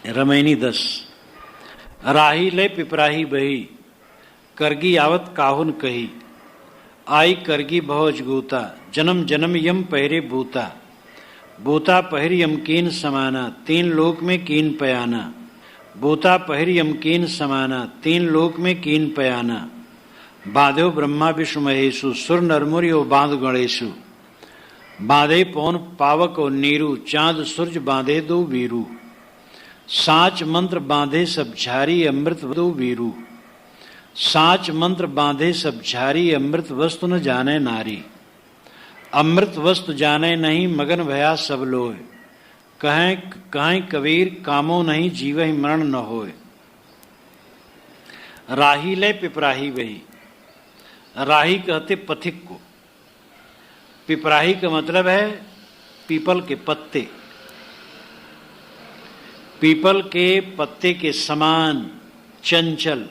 रमैनी 10। राही ले पिपराही बही, करगी आवत काहुन कही। आई करगी भवज गूता, जन्म जन्म यम पहरे बूता। बूता पहर यम कीन समाना, तीन लोक में कीन पयाना। बूता पहर यम कीन समाना, तीन लोक में कीन पयाना। बांधो ब्रह्मा विष्णु महेशु, सुर नरमुर्यो बांध गणेशु। बांधे पौन पावक और नीरू, चांद सूरज बांधे दो वीरू। साच मंत्र बांधे सब झारी, अमृत दो वीरू। साच मंत्र बांधे सब झारी, अमृत वस्तु न जाने नारी। अमृत वस्तु जाने नहीं, मगन भया सब लोय। कहें कबीर कामो नहीं, जीव ही मरण न होय। राही ले पिपराही बही। राही कहते पथिक को। पिपराही का मतलब है पीपल के पत्ते। पीपल के पत्ते के समान चंचल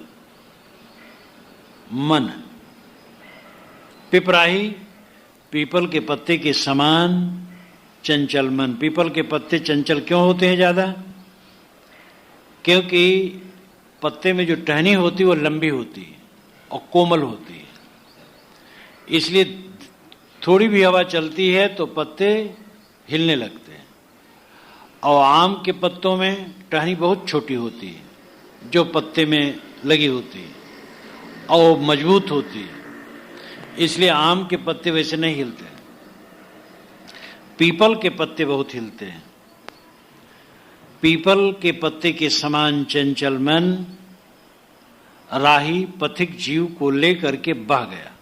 मन। पिपराही पीपल के पत्ते के समान चंचल मन। पीपल के पत्ते चंचल क्यों होते हैं ज्यादा? क्योंकि पत्ते में जो टहनी होती है वो लंबी होती है और कोमल होती है, इसलिए थोड़ी भी हवा चलती है तो पत्ते हिलने लगते हैं। और आम के पत्तों में टहनी बहुत छोटी होती है जो पत्ते में लगी होती है और मजबूत होती है, इसलिए आम के पत्ते वैसे नहीं हिलते। पीपल के पत्ते बहुत हिलते हैं। पीपल के पत्ते के समान चंचल मन राही पथिक जीव को लेकर के बह गया।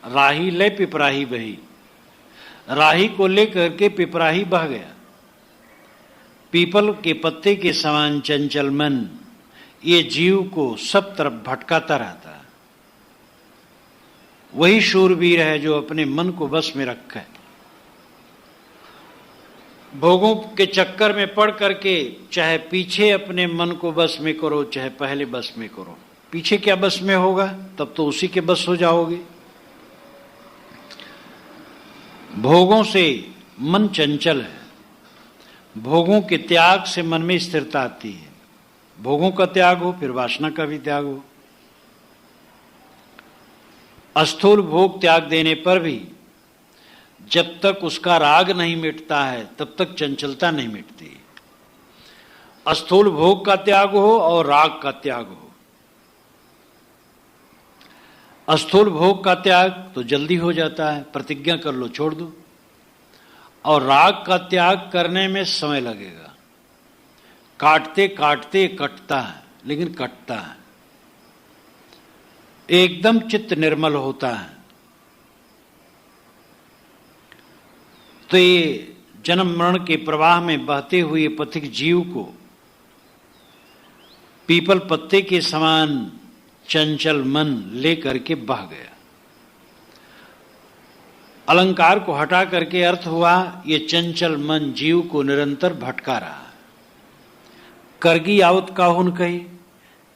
राही ले पिपराही बही। राही को लेकर के पिपराही बह गया। पीपल के पत्ते के समान चंचल मन ये जीव को सब तरफ भटकाता रहता है। वही शूरवीर है जो अपने मन को बस में रखे। भोगों के चक्कर में पड़ करके चाहे पीछे अपने मन को बस में करो चाहे पहले बस में करो, पीछे क्या बस में होगा, तब तो उसी के बस हो जाओगे। भोगों से मन चंचल है। भोगों के त्याग से मन में स्थिरता आती है। भोगों का त्याग हो फिर वासना का भी त्याग हो। अस्थूल भोग त्याग देने पर भी जब तक उसका राग नहीं मिटता है तब तक चंचलता नहीं मिटती। अस्थूल भोग का त्याग हो और राग का त्याग हो। अस्थूल भोग का त्याग तो जल्दी हो जाता है, प्रतिज्ञा कर लो छोड़ दो। और राग का त्याग करने में समय लगेगा। काटते काटते कटता है, लेकिन कटता है। एकदम चित्त निर्मल होता है। तो ये जन्म मरण के प्रवाह में बहते हुए पथिक जीव को पीपल पत्ते के समान चंचल मन लेकर के बह गया। अलंकार को हटा करके अर्थ हुआ ये चंचल मन जीव को निरंतर भटका रहा है। करगी आवत काहुन कही।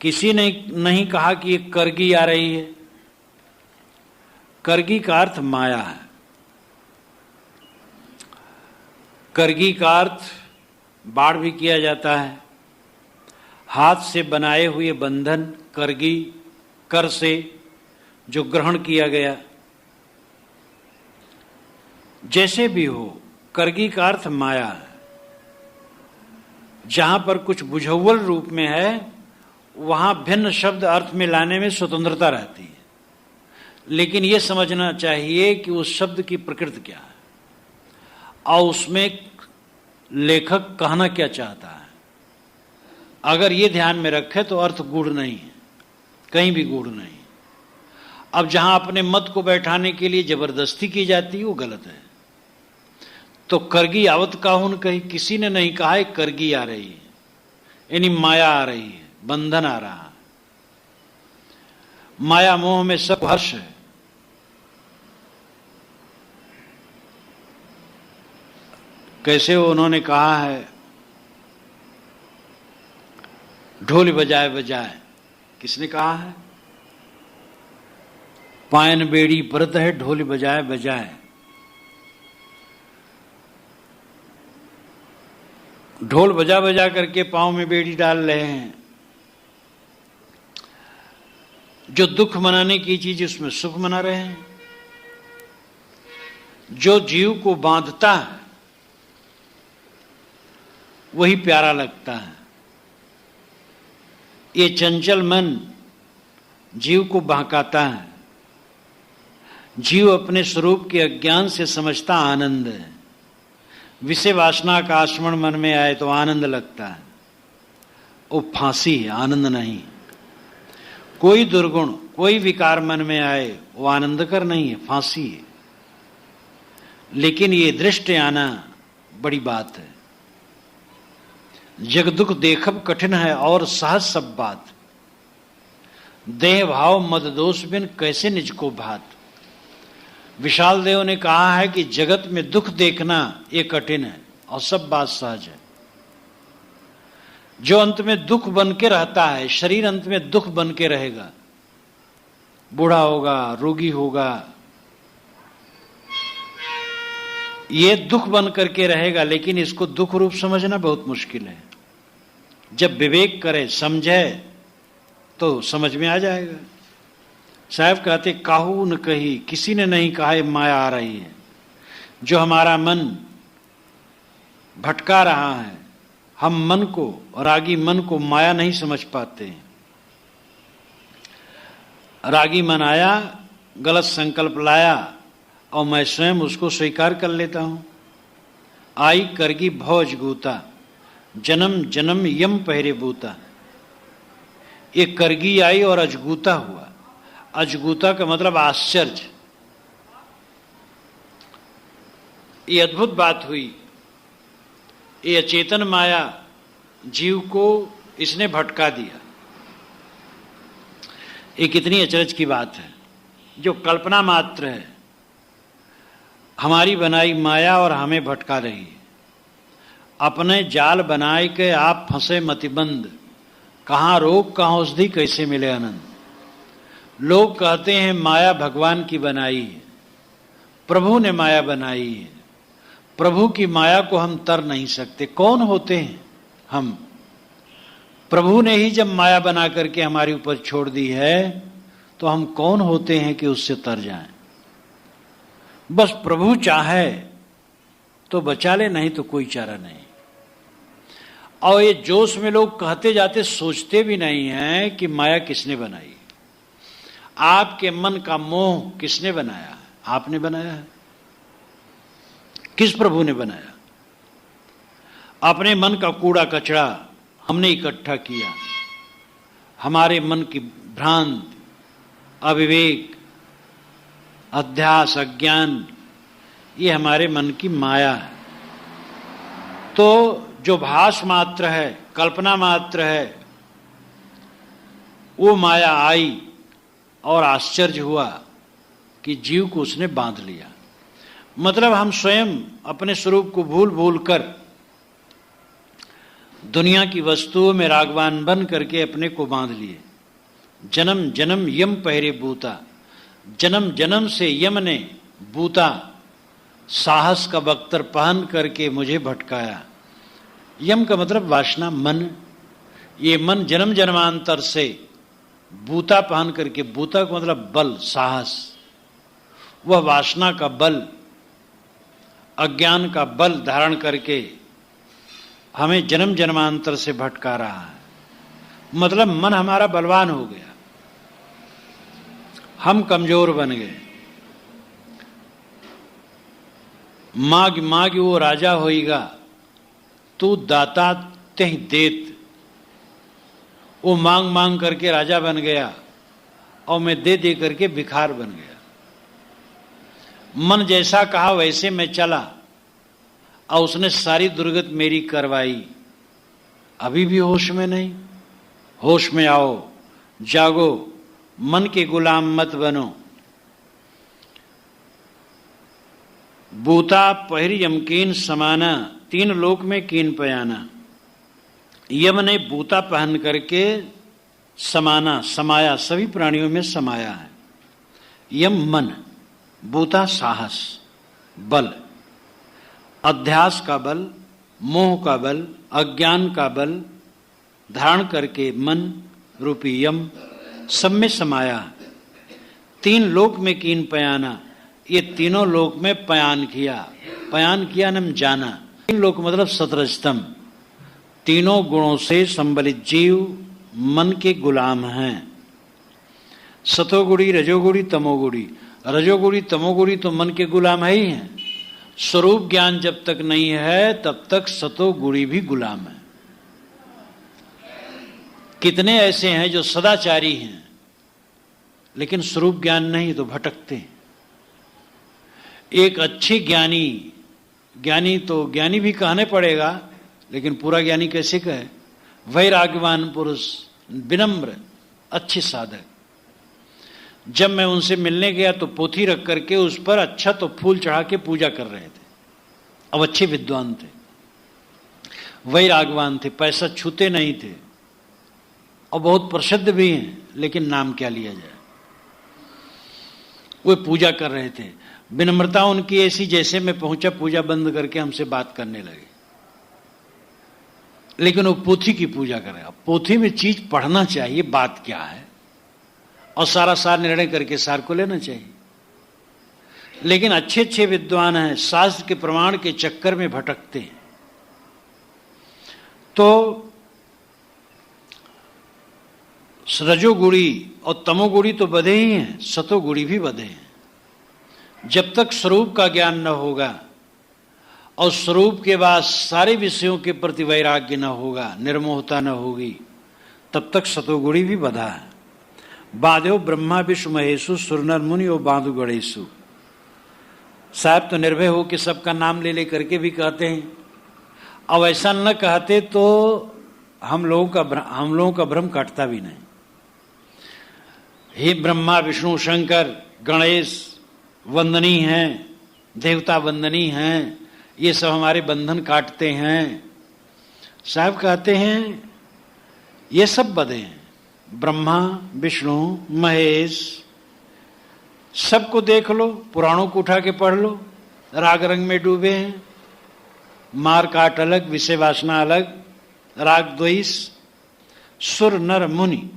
किसी ने नहीं कहा कि ये करगी आ रही है। करगी का अर्थ माया है। करगी का अर्थ बाढ़ भी किया जाता है। हाथ से बनाए हुए बंधन करगी, कर से जो ग्रहण किया गया। जैसे भी हो, करगी का अर्थ माया है। जहां पर कुछ बुझव्वल रूप में है वहां भिन्न शब्द अर्थ में लाने में स्वतंत्रता रहती है, लेकिन यह समझना चाहिए कि उस शब्द की प्रकृति क्या है और उसमें लेखक कहना क्या चाहता है। अगर ये ध्यान में रखे तो अर्थ गूढ़ नहीं है, कहीं भी गूढ़ नहीं। अब जहां अपने मत को बैठाने के लिए जबरदस्ती की जाती है वो गलत है। तो करगी आवत काहुन कही। किसी ने नहीं कहा है करगी आ रही है, यानी माया आ रही है, बंधन आ रहा है। माया मोह में सब हर्ष है। कैसे उन्होंने कहा है ढोल बजाए बजाए। किसने कहा है? पायन बेड़ी परत है ढोल बजाए बजाए। ढोल बजा बजा करके पांव में बेड़ी डाल रहे हैं। जो दुख मनाने की चीज उसमें सुख मना रहे हैं। जो जीव को बांधता है वही प्यारा लगता है। ये चंचल मन जीव को बहकाता है। जीव अपने स्वरूप के अज्ञान से समझता आनंद है। विषय वासना का आश्रमण मन में आए तो आनंद लगता है। वो फांसी है, आनंद नहीं। कोई दुर्गुण, कोई विकार मन में आए वो आनंदकर नहीं है, फांसी है। लेकिन ये दृष्टि आना बड़ी बात है। जग दुख देखब कठिन है और सहज सब बात। देह भाव मद दोष बिन कैसे निज को भात। विशाल देव ने कहा है कि जगत में दुख देखना ये कठिन है और सब बात सहज है। जो अंत में दुख बन के रहता है, शरीर अंत में दुख बन के रहेगा। बूढ़ा होगा, रोगी होगा, ये दुख बन करके रहेगा। लेकिन इसको दुख रूप समझना बहुत मुश्किल है। जब विवेक करे, समझे तो समझ में आ जाएगा। साहब कहते काहू न कही, किसी ने नहीं कहा ये माया आ रही है। जो हमारा मन भटका रहा है, हम मन को, रागी मन को माया नहीं समझ पाते हैं। रागी मन आया, गलत संकल्प लाया और मैं स्वयं उसको स्वीकार कर लेता हूं। आई करगी भौज गूता, जन्म जन्म यम पहरे बूता। ये करगी आई और अजगूता हुआ। अजगूता का मतलब आश्चर्य। ये अद्भुत बात हुई। ये अचेतन माया जीव को इसने भटका दिया। ये कितनी अचरज की बात है। जो कल्पना मात्र है, हमारी बनाई माया और हमें भटका रही है। अपने जाल बनाए के आप फंसे मतिबंद, कहां रोक कहां औषधि कैसे मिले आनंद। लोग कहते हैं माया भगवान की बनाई है, प्रभु ने माया बनाई है। प्रभु की माया को हम तर नहीं सकते। कौन होते हैं हम? प्रभु ने ही जब माया बना करके हमारे ऊपर छोड़ दी है तो हम कौन होते हैं कि उससे तर जाएं। बस प्रभु चाहे तो बचा ले, नहीं तो कोई चारा नहीं। और ये जोश में लोग कहते जाते, सोचते भी नहीं हैं कि माया किसने बनाई। आपके मन का मोह किसने बनाया? आपने बनाया है। किस प्रभु ने बनाया? अपने मन का कूड़ा कचरा हमने इकट्ठा किया। हमारे मन की भ्रांत, अविवेक, अध्यास, अज्ञान, ये हमारे मन की माया है। तो जो भास मात्र है, कल्पना मात्र है, वो माया आई और आश्चर्य हुआ कि जीव को उसने बांध लिया। मतलब हम स्वयं अपने स्वरूप को भूल भूल कर दुनिया की वस्तुओं में रागवान बन करके अपने को बांध लिए। जन्म जन्म यम पहरे बूता। जन्म जन्म से यम ने बूता, साहस का बख्तर पहन करके मुझे भटकाया। यम का मतलब वासना, मन। ये मन जन्म जन्मांतर से बूता पहन करके, बूता का मतलब बल, साहस, वह वासना का बल, अज्ञान का बल धारण करके हमें जन्म जन्मांतर से भटका रहा है। मतलब मन हमारा बलवान हो गया, हम कमजोर बन गए। माग माग वो राजा होएगा, तू दाता तेह देत। वो मांग मांग करके राजा बन गया और मैं दे दे करके भिखार बन गया। मन जैसा कहा वैसे मैं चला और उसने सारी दुर्गत मेरी करवाई। अभी भी होश में नहीं। होश में आओ, जागो, मन के गुलाम मत बनो। बूता पहर यमकीन समाना, तीन लोक में कीन पयाना। यम ने बूता पहन करके समाना, समाया, सभी प्राणियों में समाया है। यम मन, बूता साहस, बल, अध्यास का बल, मोह का बल, अज्ञान का बल धारण करके मन रूपी यम सब में समाया। तीन लोक में कीन पयाना, ये तीनों लोक में पयान किया। पयान किया नम जाना। तीन लोक मतलब सतरजतम, तीनों गुणों से संबलित जीव मन के गुलाम हैं। सतोगुणी, रजोगुणी, तमोगुणी। रजोगुणी तमोगुणी तो मन के गुलाम है ही हैं। स्वरूप ज्ञान जब तक नहीं है तब तक सतोगुणी भी गुलाम है। कितने ऐसे हैं जो सदाचारी हैं लेकिन स्वरूप ज्ञान नहीं तो भटकते हैं। एक अच्छे ज्ञानी, ज्ञानी तो ज्ञानी भी कहने पड़ेगा लेकिन पूरा ज्ञानी कैसे कहे, वैराग्यवान पुरुष, विनम्र, अच्छे साधक। जब मैं उनसे मिलने गया तो पोथी रख करके उस पर अच्छा तो फूल चढ़ा के पूजा कर रहे थे। अब अच्छे विद्वान थे, वैराग्यवान थे, पैसा छूते नहीं थे और बहुत प्रसिद्ध भी हैं, लेकिन नाम क्या लिया जाए। वे पूजा कर रहे थे। विनम्रता उनकी ऐसी, जैसे मैं पहुंचा पूजा बंद करके हमसे बात करने लगे, लेकिन वो पोथी की पूजा करेगा। पोथी में चीज पढ़ना चाहिए, बात क्या है, और सारा सार निर्णय करके सार को लेना चाहिए। लेकिन अच्छे अच्छे विद्वान हैं, शास्त्र के प्रमाण के चक्कर में भटकते हैं। तो रजोगुणी और तमोगुणी तो बधे ही हैं, सतोगुणी भी बधे हैं। जब तक स्वरूप का ज्ञान न होगा और स्वरूप के बाद सारे विषयों के प्रति वैराग्य न होगा, निर्मोहता न होगी, तब तक सतोगुणी भी बधा है। बाधो ब्रह्मा विष्णु महेशु सुरनर मुनि और बांधु गणेशु। साहब तो निर्भय हो कि सबका नाम ले ले करके भी कहते हैं। अब ऐसा न कहते तो हम लोगों का भ्रम कटता भी नहीं। हे ब्रह्मा विष्णु शंकर गणेश वंदनी हैं, देवता वंदनी हैं, ये सब हमारे बंधन काटते हैं। साहब कहते हैं ये सब बधे हैं। ब्रह्मा विष्णु महेश सबको देख लो, पुराणों को उठा के पढ़ लो, राग रंग में डूबे हैं। मार काट अलग, विषय वासना अलग, राग द्वेष। सुर नर मुनि,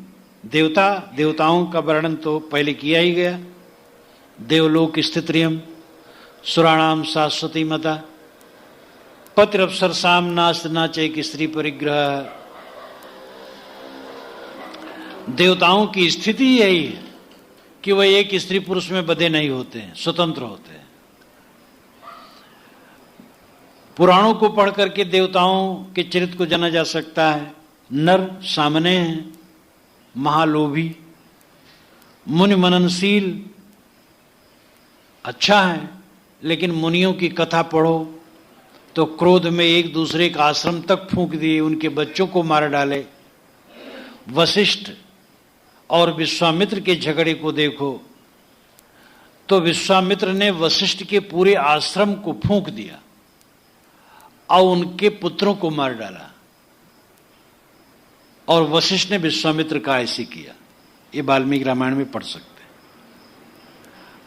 देवता, देवताओं का वर्णन तो पहले किया ही गया। देवलोक स्थित्रियम सुराणाम शाश्वती मता, पतिरप्सर साम नास्त नाचे की स्त्री परिग्रह। देवताओं की स्थिति यही है कि वह एक स्त्री पुरुष में बंधे नहीं होते हैं, स्वतंत्र होते हैं। पुराणों को पढ़ करके देवताओं के चरित्र को जाना जा सकता है। नर सामने हैं, महालोभी, मुनि मननशील, अच्छा है, लेकिन मुनियों की कथा पढ़ो तो क्रोध में एक दूसरे का आश्रम तक फूंक दिए, उनके बच्चों को मार डाले। वशिष्ठ और विश्वामित्र के झगड़े को देखो तो विश्वामित्र ने वशिष्ठ के पूरे आश्रम को फूंक दिया और उनके पुत्रों को मार डाला, और वशिष्ठ ने विश्वामित्र का ऐसे किया। ये वाल्मीकि रामायण में पढ़ सकते हैं।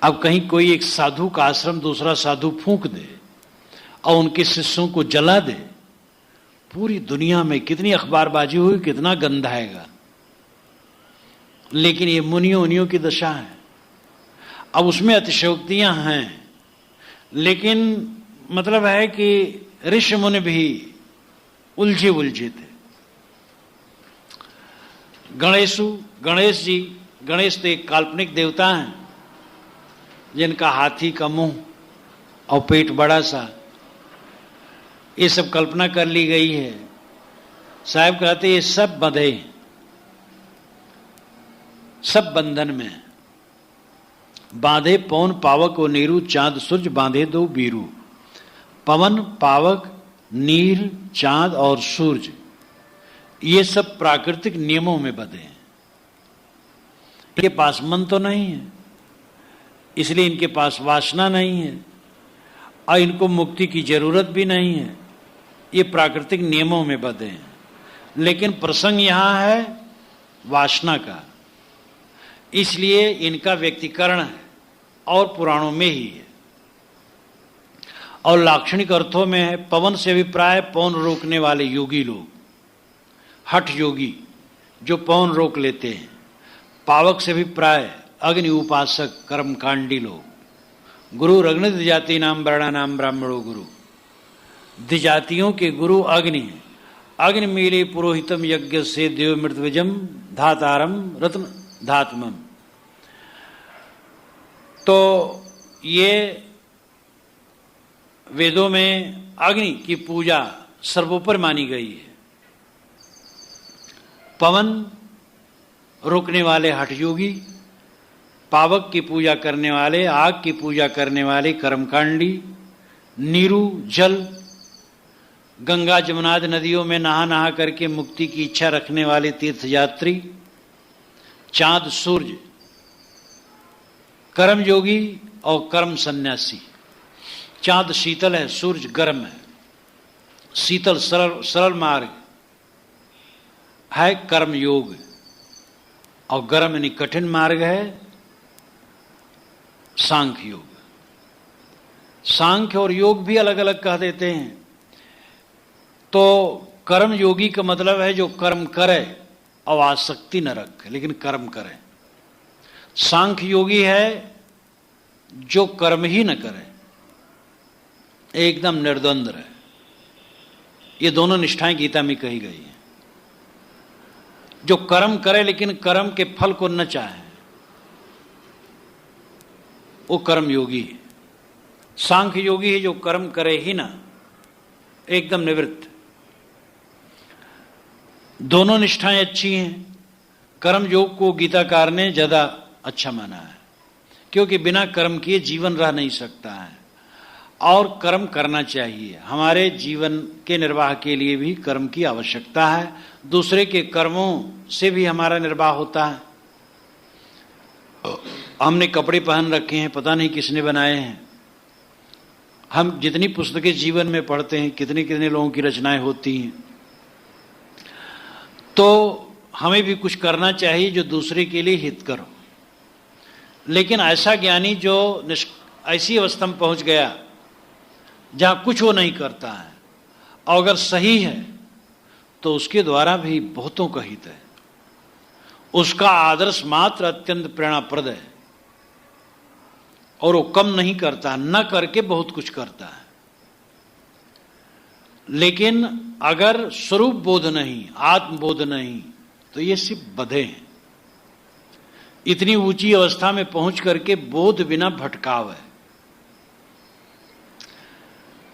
अब कहीं कोई एक साधु का आश्रम दूसरा साधु फूंक दे और उनके शिष्यों को जला दे, पूरी दुनिया में कितनी अखबारबाजी हुई, कितना गंध आएगा। लेकिन ये मुनियों की दशा है। अब उसमें अतिशयोक्तियां हैं, लेकिन मतलब है कि ऋषि मुनि भी उलझे थे। गणेश जी, गणेश तो एक काल्पनिक देवता हैं जिनका हाथी का मुंह और पेट बड़ा सा, ये सब कल्पना कर ली गई है। साहब कहते ये सब बंधे, सब बंधन में। बांधे पवन पावक और नीरू, चांद सूरज बांधे दो बीरू। पवन, पावक, नीर, चांद और सूरज, ये सब प्राकृतिक नियमों में बंधे हैं। इनके पास मन तो नहीं है, इसलिए इनके पास वासना नहीं है और इनको मुक्ति की जरूरत भी नहीं है। ये प्राकृतिक नियमों में बंधे हैं। लेकिन प्रसंग यहां है वासना का, इसलिए इनका व्यक्तिकरण है और पुराणों में ही है। और लाक्षणिक अर्थों में है पवन से अभिप्राय पवन रोकने वाले योगी लोग, हठ योगी जो पवन रोक लेते हैं। पावक से अभिप्राय अग्नि उपासक कर्मकांडी लोग। गुरु रग्न द्विजाति नाम वर्णा नाम ब्राह्मणो गुरु, द्विजातियों के गुरु अग्नि है। अग्नि मीले पुरोहितम यज्ञ से देव मृतविजम धातारम रत्न धात्मम। तो ये वेदों में अग्नि की पूजा सर्वोपर मानी गई है। पवन रोकने वाले हठयोगी, पावक की पूजा करने वाले, आग की पूजा करने वाले कर्मकांडी, नीरू जल, गंगा जमुनादि नदियों में नहा नहा करके मुक्ति की इच्छा रखने वाले तीर्थयात्री, चांद सूर्य, कर्मयोगी और कर्म सन्यासी। चांद शीतल है, सूर्य गर्म है। शीतल सरल मार्ग है कर्म योग, और गर्म यानी कठिन मार्ग है सांख्य योग। सांख्य और योग भी अलग अलग कह देते हैं। तो कर्म योगी का मतलब है जो कर्म करे और आसक्ति न रखे, लेकिन कर्म करे। सांख्य योगी है जो कर्म ही न करे, एकदम निर्द्वंद रहे। ये दोनों निष्ठाएं गीता में कही गई हैं। जो कर्म करे लेकिन कर्म के फल को न चाहे, वो कर्म योगी है। सांख्य योगी है जो कर्म करे ही ना, एकदम निवृत्त। दोनों निष्ठाएं अच्छी हैं। कर्म योग को गीताकार ने ज्यादा अच्छा माना है, क्योंकि बिना कर्म किए जीवन रह नहीं सकता है, और कर्म करना चाहिए। हमारे जीवन के निर्वाह के लिए भी कर्म की आवश्यकता है। दूसरे के कर्मों से भी हमारा निर्वाह होता है। हमने कपड़े पहन रखे हैं, पता नहीं किसने बनाए हैं। हम जितनी पुस्तकें जीवन में पढ़ते हैं, कितने कितने लोगों की रचनाएं होती हैं। तो हमें भी कुछ करना चाहिए जो दूसरे के लिए हितकर हो। लेकिन ऐसा ज्ञानी जो ऐसी अवस्था में पहुंच गया जहां कुछ वो नहीं करता है, और अगर सही है तो उसके द्वारा भी बहुतों का हित है। उसका आदर्श मात्र अत्यंत प्रेरणाप्रद है, और वो कम नहीं करता, न करके बहुत कुछ करता है। लेकिन अगर स्वरूप बोध नहीं, आत्मबोध नहीं, तो ये सिर्फ बधे हैं। इतनी ऊंची अवस्था में पहुंच करके बोध बिना भटकाव है।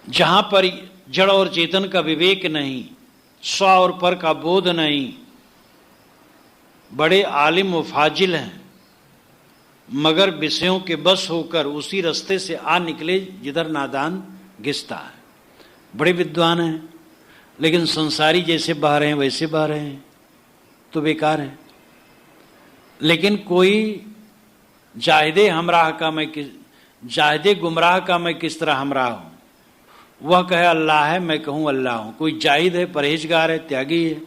जहां पर जड़ और चेतन का विवेक नहीं, स्व और पर का बोध नहीं, बड़े आलिम व फाजिल हैं, मगर विषयों के बस होकर उसी रास्ते से आ निकले जिधर नादान घिसता है। बड़े विद्वान हैं, लेकिन संसारी जैसे बह रहे हैं वैसे बह रहे हैं, तो बेकार है। लेकिन कोई जाहिदे हमराह का मैं जाहिदे गुमराह का मैं किस तरह हमराह हूं, वह कहे अल्लाह है, मैं कहूं अल्लाह हूं। कोई जाहिद है, परहेजगार है, त्यागी है,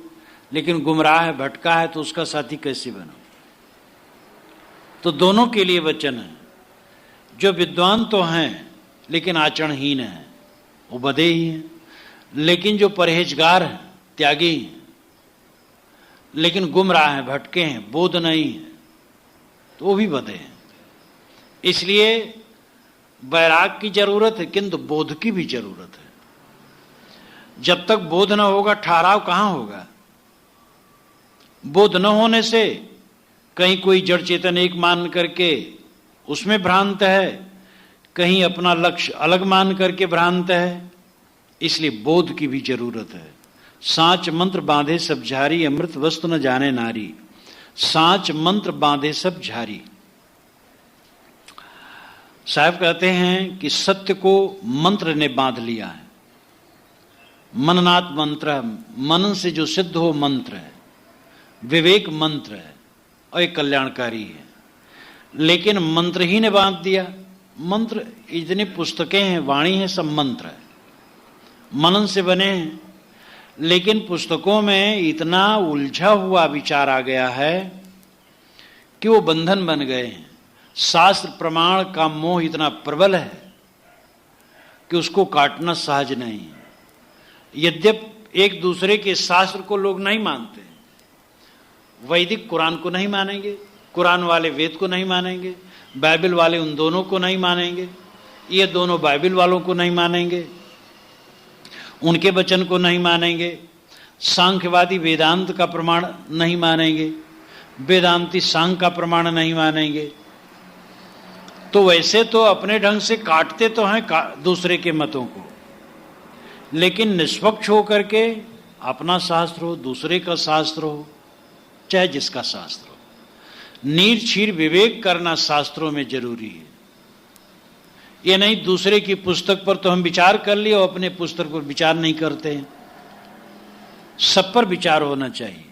लेकिन गुमराह है, भटका है, तो उसका साथी कैसे बनो। तो दोनों के लिए वचन है। जो विद्वान तो हैं लेकिन आचरणहीन है, वो बधे ही हैं। लेकिन जो परहेजगार है, त्यागी हैं, लेकिन गुमराह हैं, भटके हैं, बोध नहीं है, तो वो भी बधे हैं। इसलिए वैराग की जरूरत है, किंतु बोध की भी जरूरत है। जब तक बोध न होगा ठहराव कहां होगा। बोध न होने से कहीं कोई जड़ चेतन एक मान करके उसमें भ्रांत है, कहीं अपना लक्ष्य अलग मान करके भ्रांत है। इसलिए बोध की भी जरूरत है। सांच मंत्र बांधे सब झारी, अमृत वस्तु न जाने नारी। सांच मंत्र बांधे सब झारी। साहब कहते हैं कि सत्य को मंत्र ने बांध लिया है। मननात् मंत्र, मनन से जो सिद्ध हो मंत्र है, विवेक मंत्र है और एक कल्याणकारी है। लेकिन मंत्र ही ने बांध दिया। मंत्र इतनी पुस्तकें हैं, वाणी है, सब मंत्र है, मनन से बने हैं। लेकिन पुस्तकों में इतना उलझा हुआ विचार आ गया है कि वो बंधन बन गए हैं। शास्त्र प्रमाण का मोह इतना प्रबल है कि उसको काटना सहज नहीं है। यद्यपि एक दूसरे के शास्त्र को लोग नहीं मानते, वैदिक कुरान को नहीं मानेंगे, कुरान वाले वेद को नहीं मानेंगे, बाइबल वाले उन दोनों को नहीं मानेंगे, ये दोनों बाइबल वालों को नहीं मानेंगे, उनके वचन को नहीं मानेंगे, सांख्यवादी वेदांत का प्रमाण नहीं मानेंगे, वेदांती सांख्य का प्रमाण नहीं मानेंगे। तो वैसे तो अपने ढंग से काटते तो हैं दूसरे के मतों को, लेकिन निष्पक्ष होकर के अपना शास्त्र हो, दूसरे का शास्त्र हो, चाहे जिसका शास्त्र हो, नीर छीर विवेक करना शास्त्रों में जरूरी है। ये नहीं दूसरे की पुस्तक पर तो हम विचार कर लिए और अपने पुस्तक पर विचार नहीं करते हैं। सब पर विचार होना चाहिए।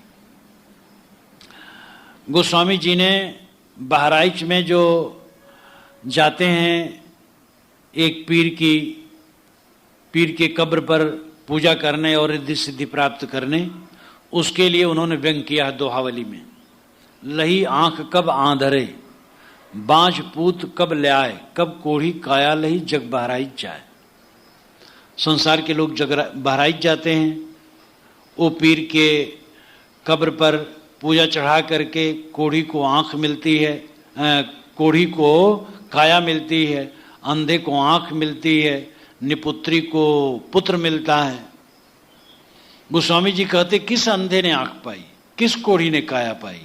गोस्वामी जी ने बहराइच में जो जाते हैं एक पीर के कब्र पर पूजा करने और रिद्धि सिद्धि प्राप्त करने, उसके लिए उन्होंने व्यंग किया दोहावली में, लही आंख कब आंधरे, बांझ पूत कब ल्याए, कब कोढ़ी काया लही जग बहराइच जाए। संसार के लोग बहराइच जाते हैं, वो पीर के कब्र पर पूजा चढ़ा करके कोढ़ी को आंख मिलती है, कोढ़ी को काया मिलती है, अंधे को आंख मिलती है, निपुत्री को पुत्र मिलता है। गोस्वामी जी कहते किस अंधे ने आंख पाई, किस कोढ़ी ने काया पाई,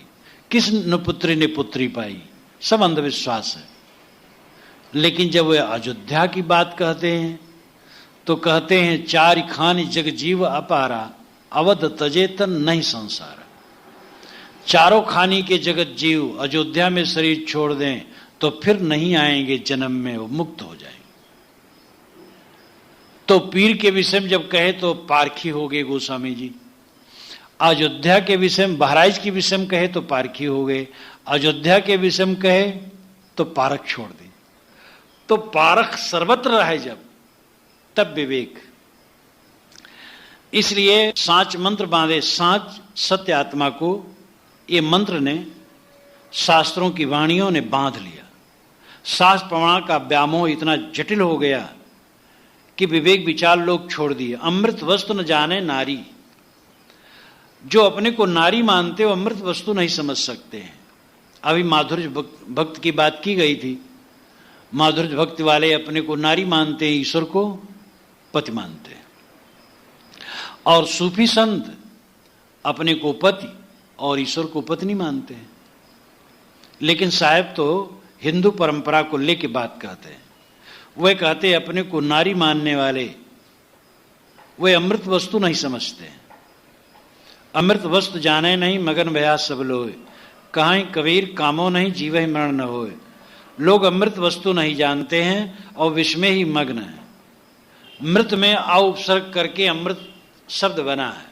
किस निपुत्री ने पुत्री पाई, सब अंधविश्वास है। लेकिन जब वे अयोध्या की बात कहते हैं तो कहते हैं चारि खानी जग जीव अपारा, अवध तजेतन नहीं संसार। चारों खानी के जगत जीव अयोध्या में शरीर छोड़ दें तो फिर नहीं आएंगे जन्म में, वो मुक्त हो जाएंगे। तो पीर के विषय में जब कहे तो पारखी हो गए गोस्वामी जी, अयोध्या के विषय में, बहराइच के विषय में कहे तो पारखी हो गए, अयोध्या के विषय में कहे तो पारख छोड़ दी। तो पारख सर्वत्र रहे जब, तब विवेक। इसलिए सांच मंत्र बांधे, सांच सत्य आत्मा को ये मंत्र ने, शास्त्रों की वाणियों ने बांध लिया। शास्त्र प्रमाण का व्यामोह इतना जटिल हो गया कि विवेक विचार लोग छोड़ दिए। अमृत वस्तु न जाने नारी, जो अपने को नारी मानते हो अमृत वस्तु नहीं समझ सकते हैं। अभी माधुर्य भक्त की बात की गई थी। माधुर्य भक्ति वाले अपने को नारी मानते हैं, ईश्वर को पति मानते हैं। और सूफी संत अपने को पति और ईश्वर को पत्नी मानते हैं। लेकिन साहब तो हिंदू परंपरा को लेके बात कहते हैं। वे कहते हैं अपने को नारी मानने वाले वे अमृत वस्तु नहीं समझते। अमृत वस्तु जाने नहीं मगन भया सब लोए, कहां कबीर कामो नहीं जीवहि मरण न होए। लोग अमृत वस्तु नहीं जानते हैं और विष में ही मग्न है। मृत में आ उपसर्ग करके अमृत शब्द बना है।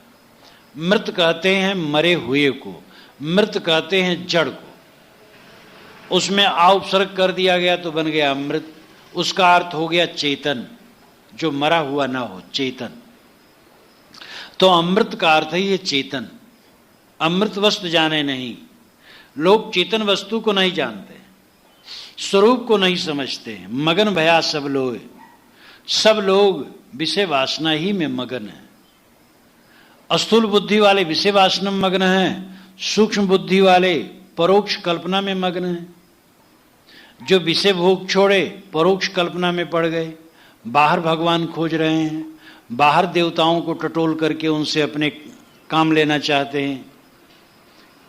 मृत कहते हैं मरे हुए को, मृत कहते हैं जड़ को। उसमें आ उपसर्ग कर दिया गया तो बन गया अमृत। उसका अर्थ हो गया चेतन, जो मरा हुआ ना हो, चेतन। तो अमृत का अर्थ ही है चेतन। अमृत वस्तु जाने नहीं, लोग चेतन वस्तु को नहीं जानते, स्वरूप को नहीं समझते। मगन भया सब लोग, सब लोग विषय वासना ही में मगन है। स्थूल बुद्धि वाले विषय वासना में मग्न हैं, सूक्ष्म बुद्धि वाले परोक्ष कल्पना में मग्न हैं। जो विषय भोग छोड़े परोक्ष कल्पना में पड़ गए, बाहर भगवान खोज रहे हैं, बाहर देवताओं को टटोल करके उनसे अपने काम लेना चाहते हैं।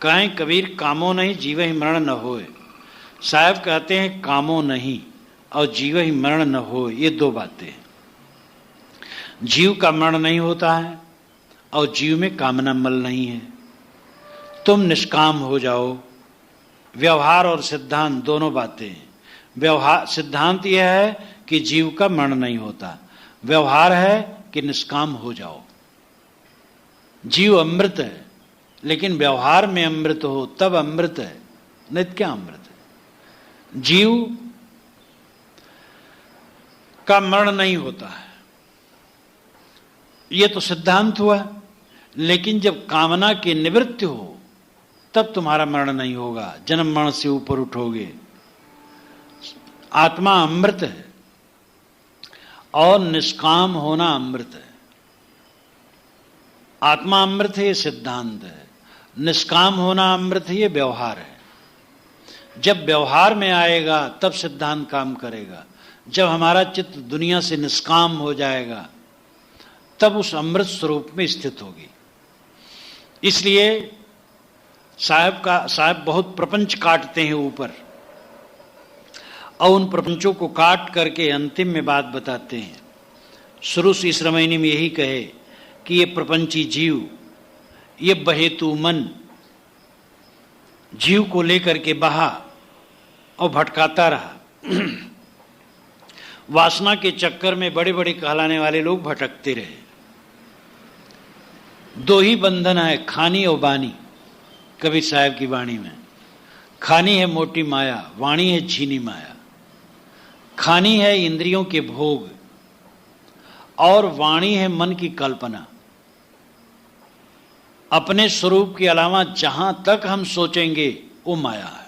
कहें कबीर कामो नहीं जीव ही मरण न होए। साहब कहते हैं कामो नहीं और जीव ही मरण न होए, ये दो बातें हैं। जीव का मरण नहीं होता है और जीव में कामना मल नहीं है। तुम निष्काम हो जाओ। व्यवहार और सिद्धांत दोनों बातें हैं। व्यवहार सिद्धांत यह है कि जीव का मरण नहीं होता, व्यवहार है कि निष्काम हो जाओ। जीव अमृत है, लेकिन व्यवहार में अमृत हो तब अमृत है, नहीं क्या अमृत है। जीव का मरण नहीं होता है, यह तो सिद्धांत हुआ। लेकिन जब कामना की निवृत्ति हो तब तुम्हारा मरण नहीं होगा, जन्म मरण से ऊपर उठोगे। आत्मा अमृत है और निष्काम होना अमृत है। आत्मा अमृत है, ये सिद्धांत है। निष्काम होना अमृत है, ये व्यवहार है। जब व्यवहार में आएगा तब सिद्धांत काम करेगा। जब हमारा चित्त दुनिया से निष्काम हो जाएगा तब उस अमृत स्वरूप में स्थित होगी। इसलिए साहब बहुत प्रपंच काटते हैं ऊपर, और उन प्रपंचों को काट करके अंतिम में बात बताते हैं। शुरू से इस रामायणी में यही कहे कि ये प्रपंची जीव, ये बहेतु मन जीव को लेकर के बहा और भटकाता रहा। वासना के चक्कर में बड़े बड़े कहलाने वाले लोग भटकते रहे। दो ही बंधन है, खानी और बानी। कबीर साहब की वाणी में खानी है मोटी माया, वाणी है छीनी माया। खानी है इंद्रियों के भोग और वाणी है मन की कल्पना। अपने स्वरूप के अलावा जहां तक हम सोचेंगे वो माया है।